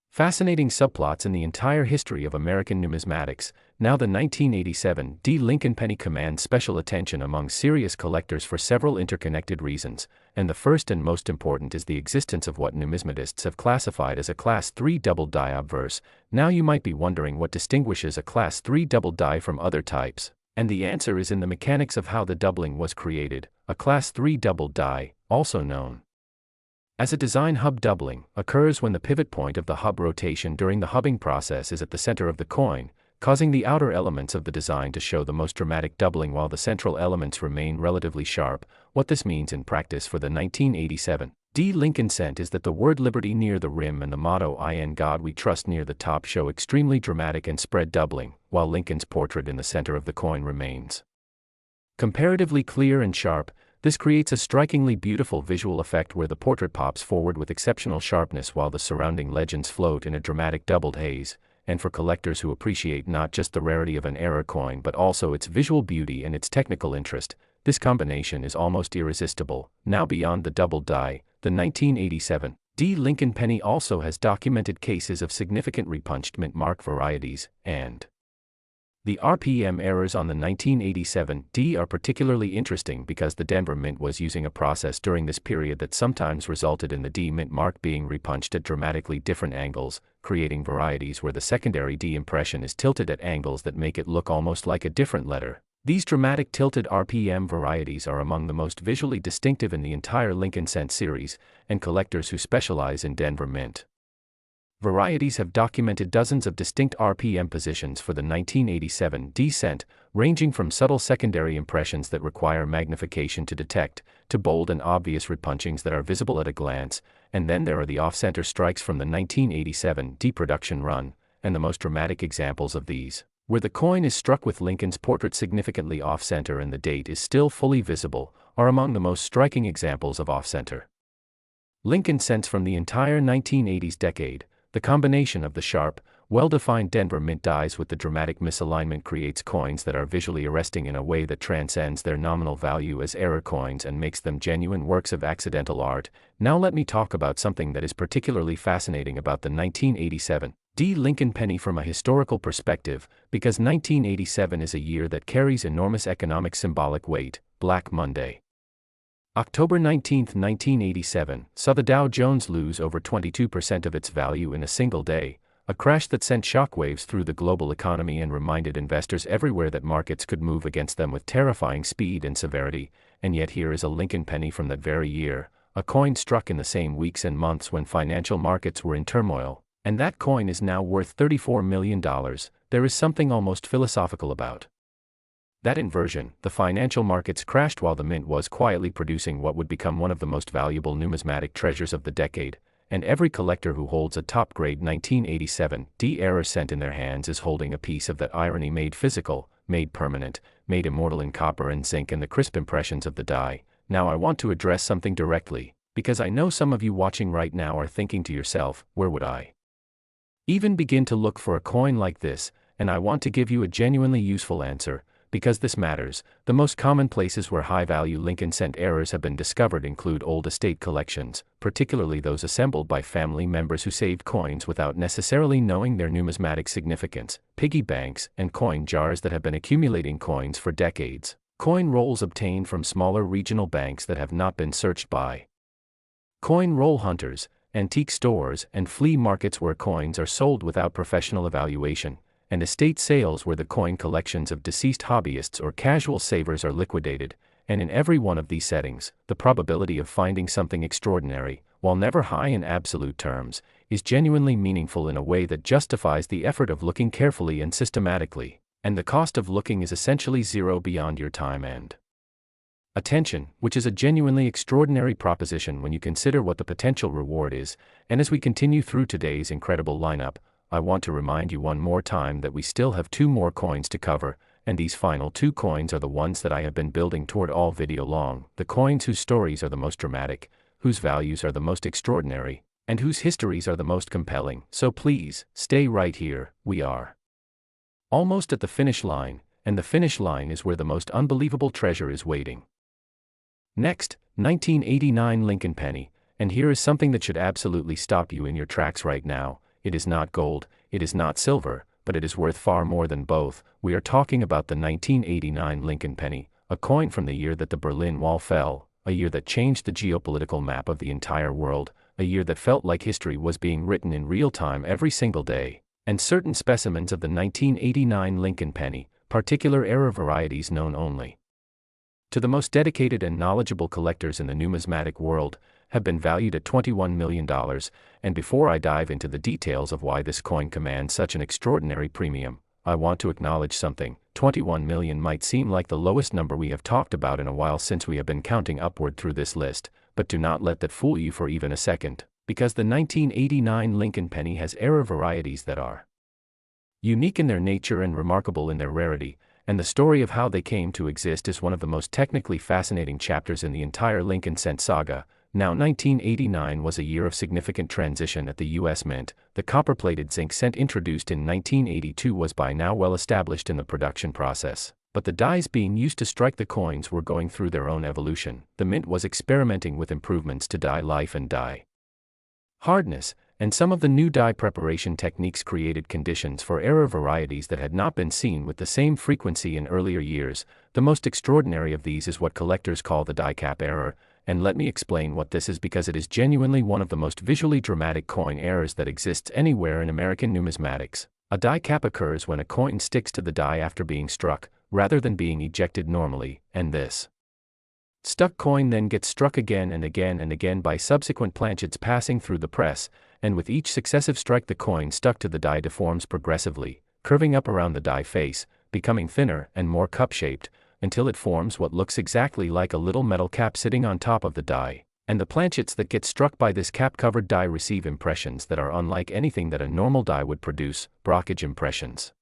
fascinating subplots in the entire history of American numismatics. Now the 1987 Lincoln penny commands special attention among serious collectors for several interconnected reasons, and the first and most important is the existence of what numismatists have classified as a Class 3 double die obverse. Now you might be wondering what distinguishes a Class 3 double die from other types, and the answer is in the mechanics of how the doubling was created. A Class 3 double die, also known as a design hub doubling, occurs when the pivot point of the hub rotation during the hubbing process is at the center of the coin, causing the outer elements of the design to show the most dramatic doubling while the central elements remain relatively sharp. What this means in practice for the 1987 Lincoln cent is that the word liberty near the rim and the motto "In God We Trust" near the top show extremely dramatic and spread doubling, while Lincoln's portrait in the center of the coin remains comparatively clear and sharp. This creates a strikingly beautiful visual effect where the portrait pops forward with exceptional sharpness while the surrounding legends float in a dramatic doubled haze, and for collectors who appreciate not just the rarity of an error coin but also its visual beauty and its technical interest, this combination is almost irresistible. Now beyond the double die, the 1987 Lincoln penny also has documented cases of significant repunched mint mark varieties, and the RPM errors on the 1987 are particularly interesting because the Denver Mint was using a process during this period that sometimes resulted in the D mint mark being repunched at dramatically different angles, creating varieties where the secondary D impression is tilted at angles that make it look almost like a different letter. These dramatic tilted RPM varieties are among the most visually distinctive in the entire Lincoln cent series, and collectors who specialize in Denver Mint varieties have documented dozens of distinct RPM positions for the 1987 cent, ranging from subtle secondary impressions that require magnification to detect, to bold and obvious repunchings that are visible at a glance, and then there are the off-center strikes from the 1987 production run, and the most dramatic examples of these, where the coin is struck with Lincoln's portrait significantly off-center and the date is still fully visible, are among the most striking examples of off-center Lincoln cents from the entire 1980s decade. The combination of the sharp, well-defined Denver Mint dies with the dramatic misalignment creates coins that are visually arresting in a way that transcends their nominal value as error coins and makes them genuine works of accidental art. Now let me talk about something that is particularly fascinating about the 1987 Lincoln penny from a historical perspective, because 1987 is a year that carries enormous economic symbolic weight. Black Monday, October 19, 1987, saw the Dow Jones lose over 22% of its value in a single day, A crash that sent shockwaves through the global economy and reminded investors everywhere that markets could move against them with terrifying speed and severity. And yet here is a Lincoln penny from that very year, a coin struck in the same weeks and months when financial markets were in turmoil. And that coin is now worth $34 million. There is something almost philosophical about that inversion. The financial markets crashed while the mint was quietly producing what would become one of the most valuable numismatic treasures of the decade, and every collector who holds a top-grade 1987 D-era cent in their hands is holding a piece of that irony made physical, made permanent, made immortal in copper and zinc and the crisp impressions of the die. Now I want to address something directly, because I know some of you watching right now are thinking to yourself, where would I even begin to look for a coin like this? And I want to give you a genuinely useful answer, because this matters. The most common places where high-value Lincoln cent errors have been discovered include old estate collections, particularly those assembled by family members who saved coins without necessarily knowing their numismatic significance, piggy banks, and coin jars that have been accumulating coins for decades, coin rolls obtained from smaller regional banks that have not been searched by coin roll hunters, antique stores, and flea markets where coins are sold without professional evaluation, and estate sales where the coin collections of deceased hobbyists or casual savers are liquidated. And in every one of these settings, the probability of finding something extraordinary, while never high in absolute terms, is genuinely meaningful in a way that justifies the effort of looking carefully and systematically, and the cost of looking is essentially zero beyond your time and attention, which is a genuinely extraordinary proposition when you consider what the potential reward is. And as we continue through today's incredible lineup, I want to remind you one more time that we still have 2 more coins to cover, and these final 2 coins are the ones that I have been building toward all video long, the coins whose stories are the most dramatic, whose values are the most extraordinary, and whose histories are the most compelling. So please, stay right here. We are almost at the finish line, and the finish line is where the most unbelievable treasure is waiting. Next, 1989 Lincoln penny, and here is something that should absolutely stop you in your tracks right now. It is not gold, it is not silver, but it is worth far more than both. We are talking about the 1989 Lincoln penny, a coin from the year that the Berlin Wall fell, a year that changed the geopolitical map of the entire world, a year that felt like history was being written in real time every single day. And certain specimens of the 1989 Lincoln penny, particular era varieties known only to the most dedicated and knowledgeable collectors in the numismatic world, have been valued at $21 million, and before I dive into the details of why this coin commands such an extraordinary premium, I want to acknowledge something. 21 million might seem like the lowest number we have talked about in a while since we have been counting upward through this list, but do not let that fool you for even a second, because the 1989 Lincoln penny has era varieties that are unique in their nature and remarkable in their rarity, and the story of how they came to exist is one of the most technically fascinating chapters in the entire Lincoln cent saga. Now 1989 was a year of significant transition at the U.S. Mint. The copper-plated zinc cent introduced in 1982 was by now well established in the production process, but the dies being used to strike the coins were going through their own evolution. The Mint was experimenting with improvements to die life and die hardness, and some of the new die preparation techniques created conditions for era varieties that had not been seen with the same frequency in earlier years. The most extraordinary of these is what collectors call the die cap error, and let me explain what this is because it is genuinely one of the most visually dramatic coin errors that exists anywhere in American numismatics. A die cap occurs when a coin sticks to the die after being struck, rather than being ejected normally, and this stuck coin then gets struck again and again and again by subsequent planchets passing through the press, and with each successive strike the coin stuck to the die deforms progressively, curving up around the die face, becoming thinner and more cup-shaped, until it forms what looks exactly like a little metal cap sitting on top of the die, and the planchets that get struck by this cap-covered die receive impressions that are unlike anything that a normal die would produce, brockage impressions.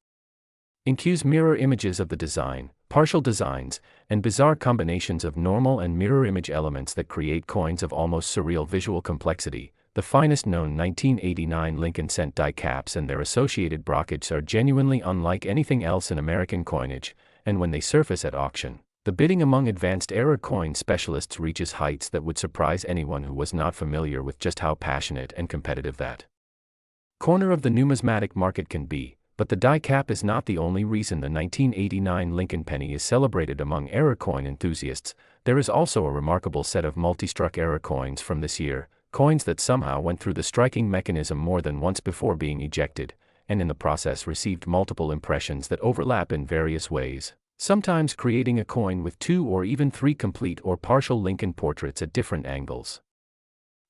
Incuse mirror images of the design, partial designs, and bizarre combinations of normal and mirror image elements that create coins of almost surreal visual complexity. The finest known 1989 Lincoln cent die caps and their associated brockage are genuinely unlike anything else in American coinage, and when they surface at auction, the bidding among advanced era coin specialists reaches heights that would surprise anyone who was not familiar with just how passionate and competitive that corner of the numismatic market can be. But the die cap is not the only reason the 1989 Lincoln penny is celebrated among era coin enthusiasts. There is also a remarkable set of multi-struck era coins from this year, coins that somehow went through the striking mechanism more than once before being ejected, and in the process received multiple impressions that overlap in various ways, sometimes creating a coin with 2 or even 3 complete or partial Lincoln portraits at different angles.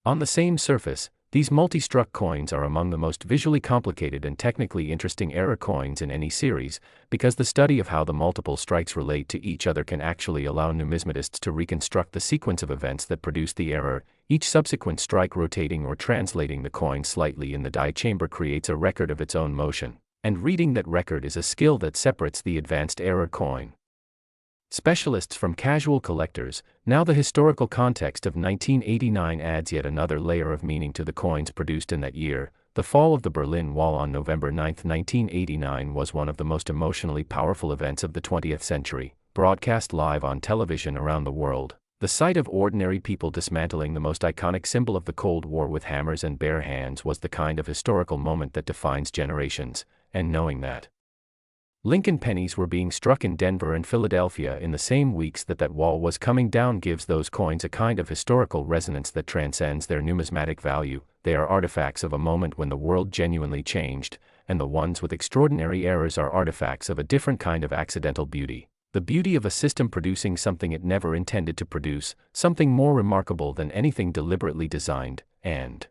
On the same surface, these multi-struck coins are among the most visually complicated and technically interesting error coins in any series, because the study of how the multiple strikes relate to each other can actually allow numismatists to reconstruct the sequence of events that produce the error. Each subsequent strike rotating or translating the coin slightly in the die chamber creates a record of its own motion, and reading that record is a skill that separates the advanced error coin specialists from casual collectors. Now the historical context of 1989 adds yet another layer of meaning to the coins produced in that year. The fall of the Berlin Wall on November 9, 1989 was one of the most emotionally powerful events of the 20th century, broadcast live on television around the world. The sight of ordinary people dismantling the most iconic symbol of the Cold War with hammers and bare hands was the kind of historical moment that defines generations, and knowing that Lincoln pennies were being struck in Denver and Philadelphia in the same weeks that wall was coming down gives those coins a kind of historical resonance that transcends their numismatic value. They are artifacts of a moment when the world genuinely changed, and the ones with extraordinary errors are artifacts of a different kind of accidental beauty. The beauty of a system producing something it never intended to produce, something more remarkable than anything deliberately designed. And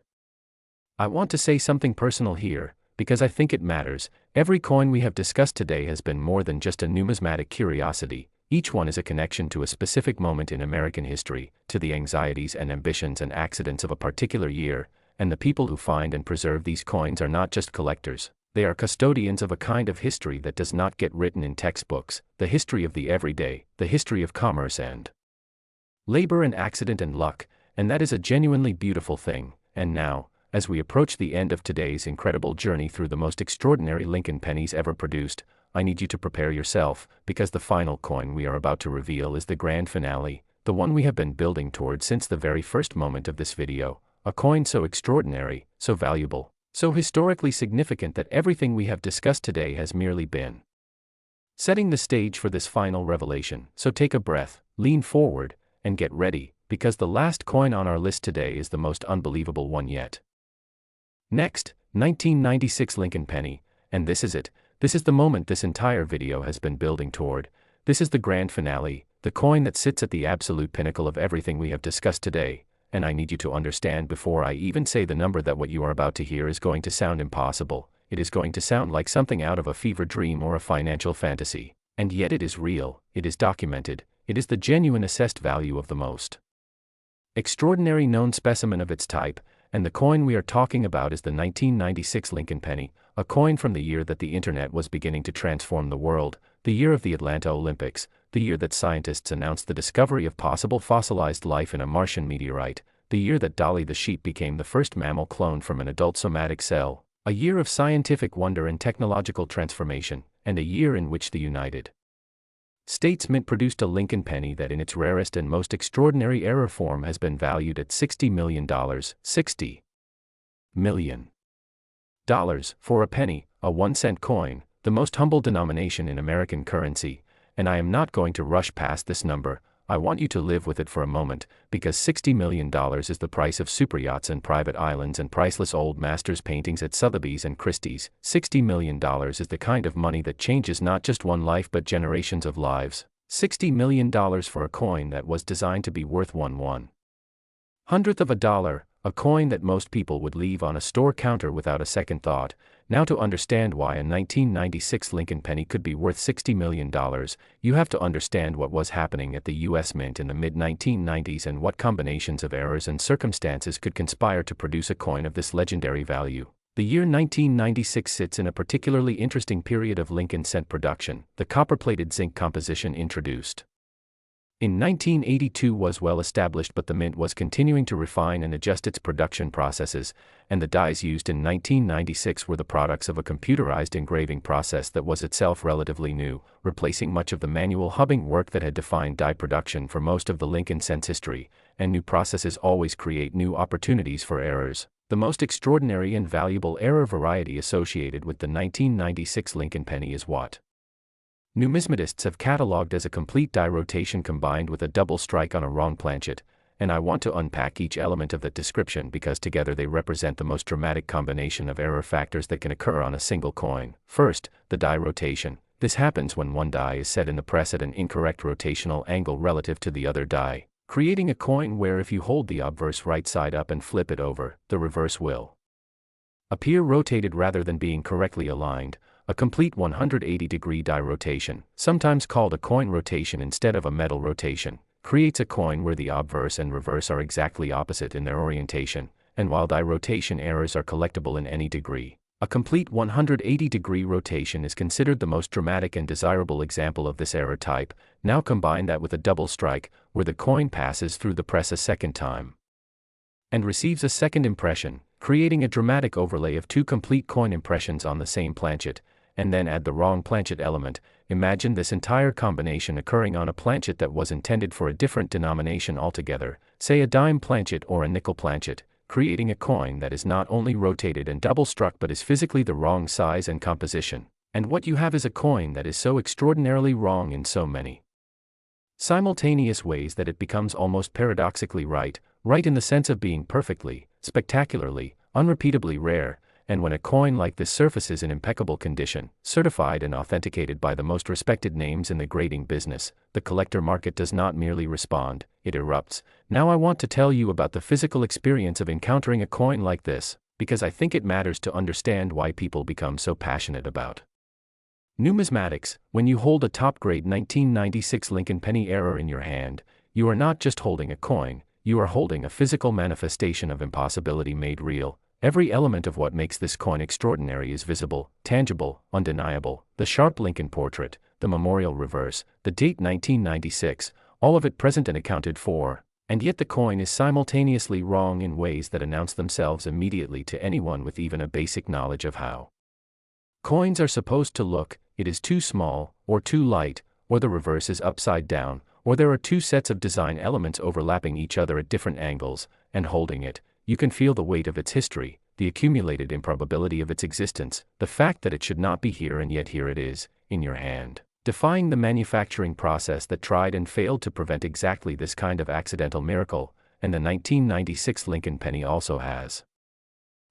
I want to say something personal here, because I think it matters. Every coin we have discussed today has been more than just a numismatic curiosity. Each one is a connection to a specific moment in American history, to the anxieties and ambitions and accidents of a particular year, and the people who find and preserve these coins are not just collectors. They are custodians of a kind of history that does not get written in textbooks, the history of the everyday, the history of commerce and labor and accident and luck, and that is a genuinely beautiful thing. And now, as we approach the end of today's incredible journey through the most extraordinary Lincoln pennies ever produced, I need you to prepare yourself, because the final coin we are about to reveal is the grand finale, the one we have been building towards since the very first moment of this video, a coin so extraordinary, so valuable, so historically significant that everything we have discussed today has merely been setting the stage for this final revelation. So take a breath, lean forward, and get ready, because the last coin on our list today is the most unbelievable one yet. Next, 1996 Lincoln penny, and this is it. This is the moment this entire video has been building toward. This is the grand finale, the coin that sits at the absolute pinnacle of everything we have discussed today, and I need you to understand before I even say the number that what you are about to hear is going to sound impossible. It is going to sound like something out of a fever dream or a financial fantasy, and yet it is real, it is documented, it is the genuine assessed value of the most extraordinary known specimen of its type. And the coin we are talking about is the 1996 Lincoln penny, a coin from the year that the internet was beginning to transform the world, the year of the Atlanta Olympics, the year that scientists announced the discovery of possible fossilized life in a Martian meteorite, the year that Dolly the sheep became the first mammal cloned from an adult somatic cell, a year of scientific wonder and technological transformation, and a year in which the United States Mint produced a Lincoln penny that in its rarest and most extraordinary error form has been valued at $60 million, $60 million for a penny, a 1-cent coin, the most humble denomination in American currency, and I am not going to rush past this number. I want you to live with it for a moment, because $60 million is the price of superyachts and private islands and priceless old masters paintings at Sotheby's and Christie's. $60 million is the kind of money that changes not just one life but generations of lives. $60 million for a coin that was designed to be worth 1/100th of a dollar, a coin that most people would leave on a store counter without a second thought. Now, to understand why a 1996 Lincoln penny could be worth $60 million, you have to understand what was happening at the U.S. Mint in the mid-1990s and what combinations of errors and circumstances could conspire to produce a coin of this legendary value. The year 1996 sits in a particularly interesting period of Lincoln cent production. The copper-plated zinc composition introduced in 1982 was well established, but the Mint was continuing to refine and adjust its production processes, and the dies used in 1996 were the products of a computerized engraving process that was itself relatively new, replacing much of the manual hubbing work that had defined die production for most of the Lincoln cent's history, and new processes always create new opportunities for errors. The most extraordinary and valuable error variety associated with the 1996 Lincoln penny is what numismatists have catalogued as a complete die rotation combined with a double strike on a wrong planchet, and I want to unpack each element of that description because together they represent the most dramatic combination of error factors that can occur on a single coin. First, the die rotation. This happens when one die is set in the press at an incorrect rotational angle relative to the other die, creating a coin where if you hold the obverse right side up and flip it over, the reverse will appear rotated rather than being correctly aligned. A complete 180-degree die rotation, sometimes called a coin rotation instead of a medal rotation, creates a coin where the obverse and reverse are exactly opposite in their orientation, and while die rotation errors are collectible in any degree, a complete 180-degree rotation is considered the most dramatic and desirable example of this error type. Now combine that with a double strike, where the coin passes through the press a second time and receives a second impression, creating a dramatic overlay of two complete coin impressions on the same planchet, and then add the wrong planchet element. Imagine this entire combination occurring on a planchet that was intended for a different denomination altogether, say a dime planchet or a nickel planchet, creating a coin that is not only rotated and double struck but is physically the wrong size and composition. And what you have is a coin that is so extraordinarily wrong in so many simultaneous ways that it becomes almost paradoxically right in the sense of being perfectly, spectacularly, unrepeatably rare. And when a coin like this surfaces in impeccable condition, certified and authenticated by the most respected names in the grading business, the collector market does not merely respond, it erupts. Now I want to tell you about the physical experience of encountering a coin like this, because I think it matters to understand why people become so passionate about numismatics. When you hold a top-grade 1996 Lincoln Penny error in your hand, you are not just holding a coin, you are holding a physical manifestation of impossibility made real. Every element of what makes this coin extraordinary is visible, tangible, undeniable. The sharp Lincoln portrait, the memorial reverse, the date 1996, all of it present and accounted for. And yet the coin is simultaneously wrong in ways that announce themselves immediately to anyone with even a basic knowledge of how coins are supposed to look. It is too small, or too light, or the reverse is upside down, or there are two sets of design elements overlapping each other at different angles, and holding it, you can feel the weight of its history, the accumulated improbability of its existence, the fact that it should not be here and yet here it is, in your hand, defying the manufacturing process that tried and failed to prevent exactly this kind of accidental miracle. And the 1996 Lincoln Penny also has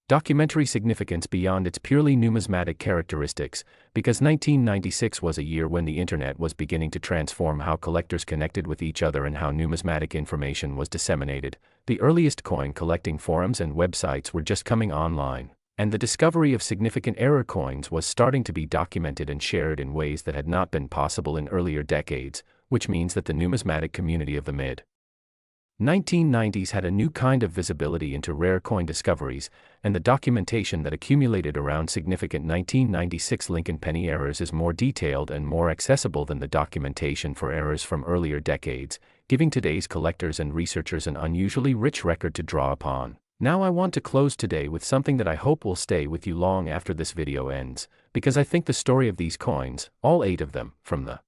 documentary significance beyond its purely numismatic characteristics, because 1996 was a year when the internet was beginning to transform how collectors connected with each other and how numismatic information was disseminated. The earliest coin collecting forums and websites were just coming online, and the discovery of significant error coins was starting to be documented and shared in ways that had not been possible in earlier decades, which means that the numismatic community of the mid-1990s had a new kind of visibility into rare coin discoveries, and the documentation that accumulated around significant 1996 Lincoln Penny errors is more detailed and more accessible than the documentation for errors from earlier decades, giving today's collectors and researchers an unusually rich record to draw upon. Now I want to close today with something that I hope will stay with you long after this video ends, because I think the story of these coins, all 8 of them, from the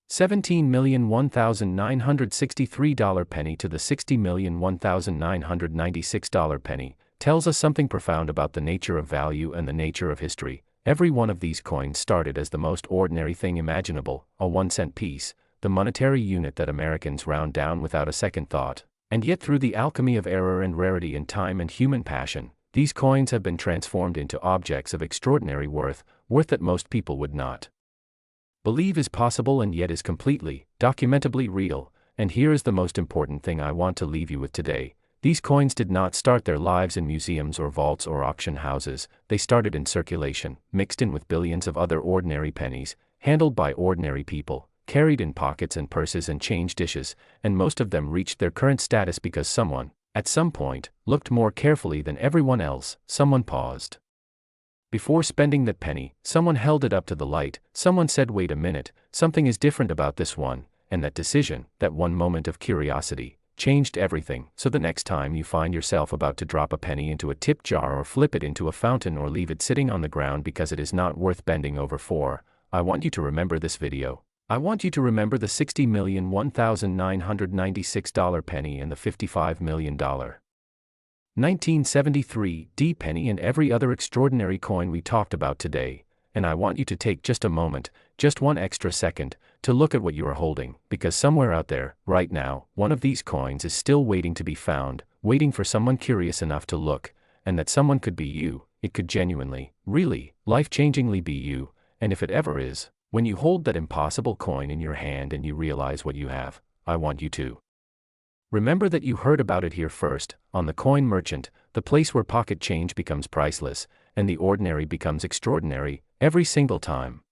$17,001,963 penny to the $60,001,996 penny, tells us something profound about the nature of value and the nature of history. Every one of these coins started as the most ordinary thing imaginable, a 1-cent piece, the monetary unit that Americans round down without a second thought. And yet through the alchemy of error and rarity and time and human passion, these coins have been transformed into objects of extraordinary worth that most people would not believe is possible and yet is completely, documentably real. And here is the most important thing I want to leave you with today. These coins did not start their lives in museums or vaults or auction houses. They started in circulation, mixed in with billions of other ordinary pennies, handled by ordinary people, carried in pockets and purses and change dishes, and most of them reached their current status because someone, at some point, looked more carefully than everyone else. Someone paused before spending that penny, someone held it up to the light, someone said, wait a minute, something is different about this one, and that decision, that one moment of curiosity, changed everything. So the next time you find yourself about to drop a penny into a tip jar or flip it into a fountain or leave it sitting on the ground because it is not worth bending over for, I want you to remember this video. I want you to remember the $60,001,996 penny and the $55 million 1973 D penny and every other extraordinary coin we talked about today, and I want you to take just a moment, just one extra second, to look at what you are holding, because somewhere out there, right now, one of these coins is still waiting to be found, waiting for someone curious enough to look, and that someone could be you. It could genuinely, really, life-changingly be you, and if it ever is, when you hold that impossible coin in your hand and you realize what you have, I want you to remember that you heard about it here first, on the Coin Merchant, the place where pocket change becomes priceless, and the ordinary becomes extraordinary, every single time.